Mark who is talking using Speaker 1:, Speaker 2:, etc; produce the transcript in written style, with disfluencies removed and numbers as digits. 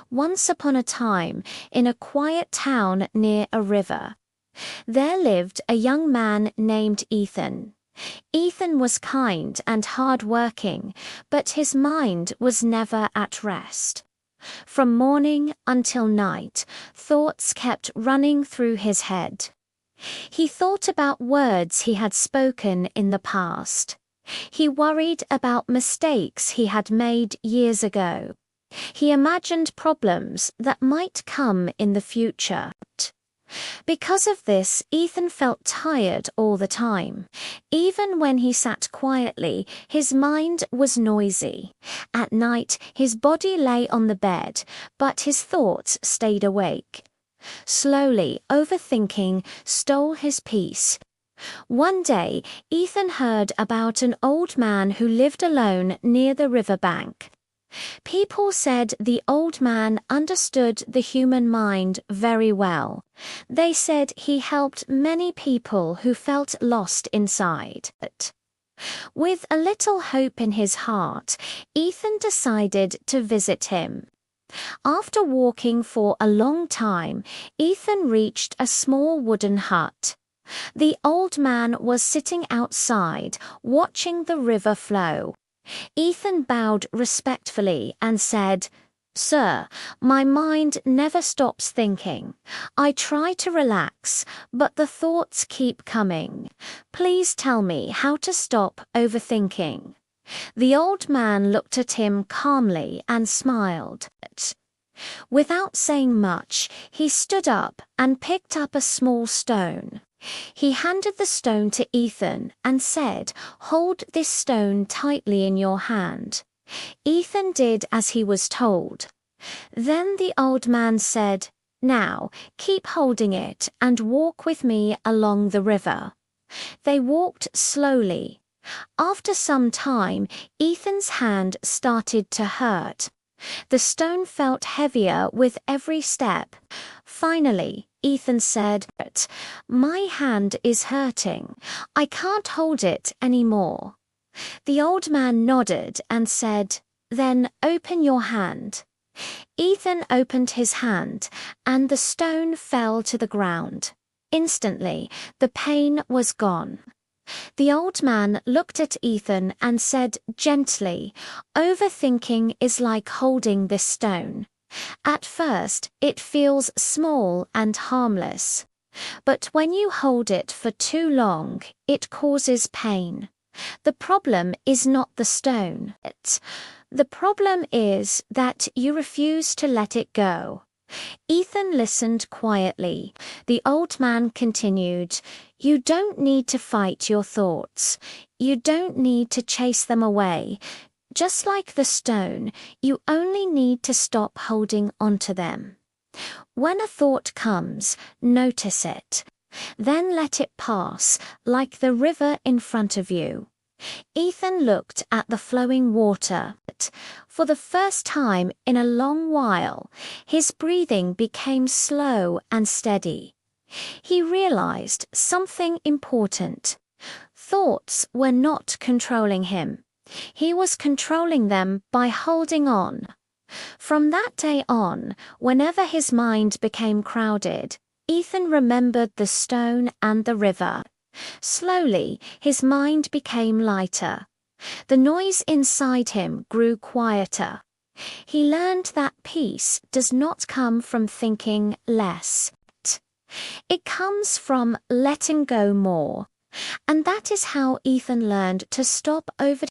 Speaker 1: Once upon a time, in a quiet town near a river, there lived a young man named Ethan. Ethan was kind and hard-working, but his mind was never at rest. From morning until night, thoughts kept running through his head. He thought about words he had spoken in the past. He worried about mistakes he had made years ago. He imagined problems that might come in the future. Because of this, Ethan felt tired all the time. Even when he sat quietly, his mind was noisy. At night, his body lay on the bed, but his thoughts stayed awake. Slowly, overthinking stole his peace. One day, Ethan heard about an old man who lived alone near the riverbank. People said the old man understood the human mind very well. They said he helped many people who felt lost inside. With a little hope in his heart, Ethan decided to visit him. After walking for a long time, Ethan reached a small wooden hut. The old man was sitting outside, watching the river flow. Ethan bowed respectfully and said, "Sir, my mind never stops thinking. I try to relax, but the thoughts keep coming. Please tell me how to stop overthinking." The old man looked at him calmly and smiled. Without saying much, he stood up and picked up a small stone. He handed the stone to Ethan and said, "Hold this stone tightly in your hand." Ethan did as he was told. Then the old man said, "Now, keep holding it and walk with me along the river." They walked slowly. After some time, Ethan's hand started to hurt. The stone felt heavier with every step. Finally, Ethan said, "My hand is hurting. I can't hold it anymore." The old man nodded and said, "Then open your hand." Ethan opened his hand, and the stone fell to the ground. Instantly, the pain was gone. The old man looked at Ethan and said gently, "Overthinking is like holding this stone. At first, it feels small and harmless. But when you hold it for too long, it causes pain. The problem is not the stone. The problem is that you refuse to let it go." Ethan listened quietly. The old man continued, "You don't need to fight your thoughts. You don't need to chase them away. Just like the stone, you only need to stop holding onto them. When a thought comes, notice it. Then let it pass, like the river in front of you." Ethan looked at the flowing water. For the first time in a long while, his breathing became slow and steady. He realized something important. Thoughts were not controlling him. He was controlling them by holding on. From that day on, whenever his mind became crowded, Ethan remembered the stone and the river. Slowly, his mind became lighter. The noise inside him grew quieter. He learned that peace does not come from thinking less. It comes from letting go more. And that is how Ethan learned to stop over